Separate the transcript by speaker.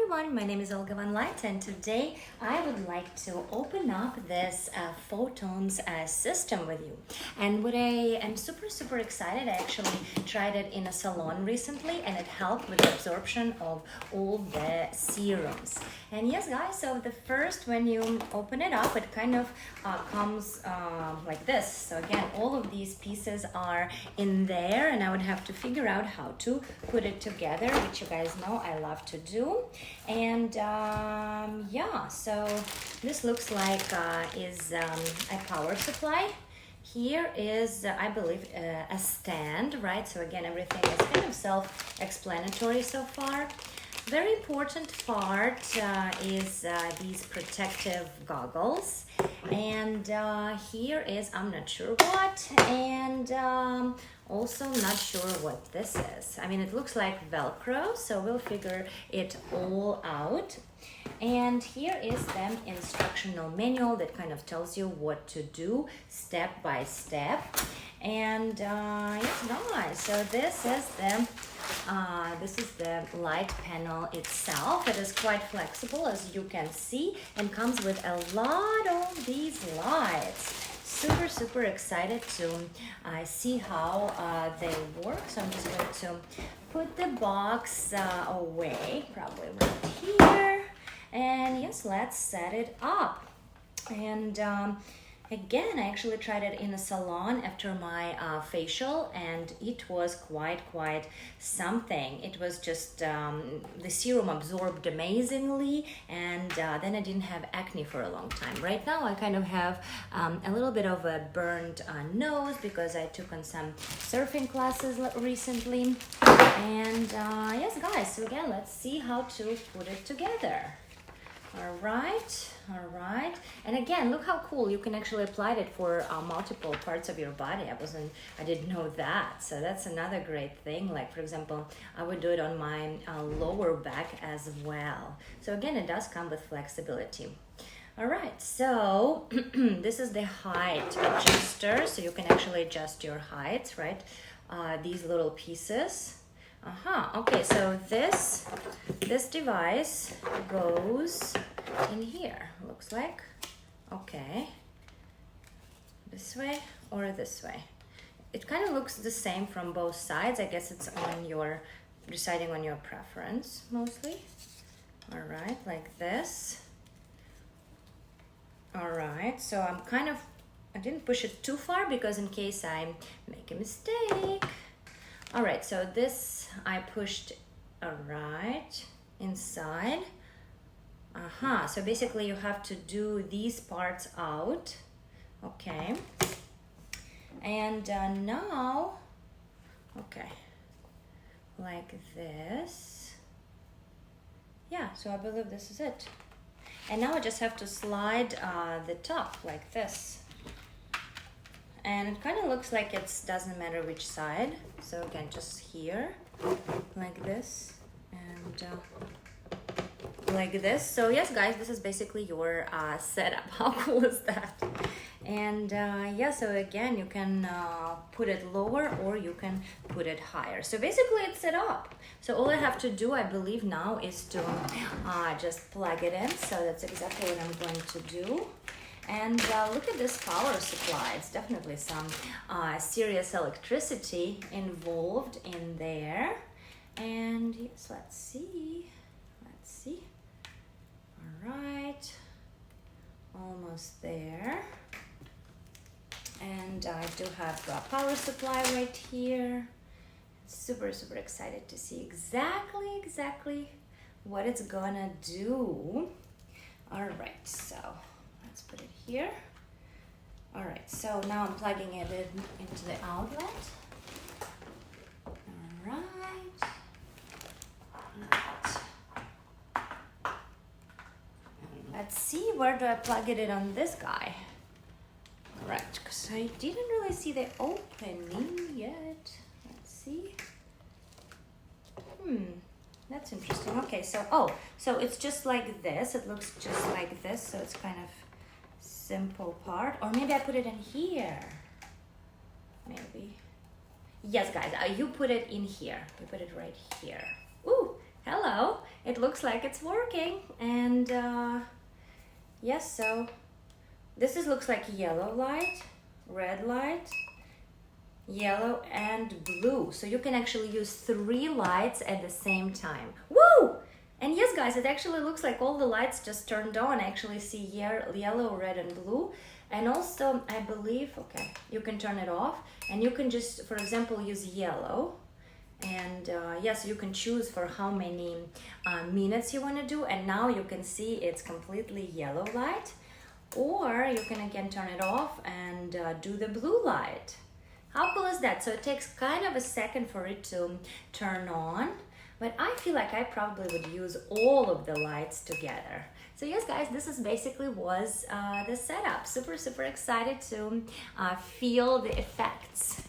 Speaker 1: everyone, my name is Olga Van Light, and today I would like to open up this Photons system with you. And what I am super excited, I actually tried it in a salon recently and it helped with the absorption of all the serums. And yes guys, so the first, when you open it up, it kind of comes like this. So again, all of these pieces are in there and I would have to figure out how to put it together, which you guys know I love to do. And yeah, so this looks like is a power supply. Here is, I believe, a stand, right? So again, everything is kind of self-explanatory so far. Very important part is these protective goggles. And here is, I'm not sure what, and also not sure what this is. I mean, it looks like Velcro, so we'll figure it all out. And here is the instructional manual that kind of tells you what to do step by step. And yes guys, so this is the light panel itself. It is quite flexible, as you can see, and comes with a lot of these lights. Super excited to see how they work. So I'm just going to put the box away, probably right here. And yes, let's set it up. And again, I actually tried it in a salon after my facial, and it was quite something. It was just the serum absorbed amazingly, and then I didn't have acne for a long time. Right now I kind of have a little bit of a burned nose because I took on some surfing classes recently. And yes guys, so again, let's see how to put it together. All right. And again, look how cool. You can actually apply it for multiple parts of your body. I didn't know that. So that's another great thing. Like, for example, I would do it on my lower back as well. So again, it does come with flexibility. All right, so this is the height adjuster. So you can actually adjust your heights, right? These little pieces. Okay, so this device goes in here, looks like. Okay, this way or this way. It kind of looks the same from both sides. I guess it's on your, deciding on your preference mostly. All right, like this. All right, so I didn't push it too far because in case I make a mistake. All right, so this I pushed inside. So basically you have to do these parts out. Okay. And now, okay, like this. Yeah, so I believe this is it. And now I just have to slide the top like this. And it kind of looks like it doesn't matter which side. So again, just here, like this, and like this. So yes, guys, this is basically your setup. How cool is that? And yeah, so again, you can put it lower or you can put it higher. So basically it's set up. So all I have to do, I believe now, is to just plug it in. So that's exactly what I'm going to do. And look at this power supply. It's definitely some serious electricity involved in there. And yes, let's see. All right, almost there. And I do have a power supply right here. Super excited to see exactly what it's gonna do. All right, so let's put it here. All right, so now I'm plugging it into the outlet. All right. Let's see, where do I plug it in on this guy? All right, because I didn't really see the opening yet. Let's see. That's interesting. Okay, so, so it's just like this. It looks just like this, so it's kind of simple part. Or maybe I put it in here. Maybe. Yes, guys, you put it in here. We put it right here. Ooh, hello, it looks like it's working. And yes, so this looks like yellow light, red light, yellow, and blue. So you can actually use 3 lights at the same time. Woo! And yes, guys, it actually looks like all the lights just turned on. I actually see yellow, red, and blue. And also, I believe, okay, you can turn it off. And you can just, for example, use yellow. And yes, you can choose for how many minutes you want to do. And now you can see it's completely yellow light. Or you can again turn it off and do the blue light. How cool is that? So it takes kind of a second for it to turn on. But I feel like I probably would use all of the lights together. So yes, guys, this is basically was the setup. Super, super excited to feel the effects.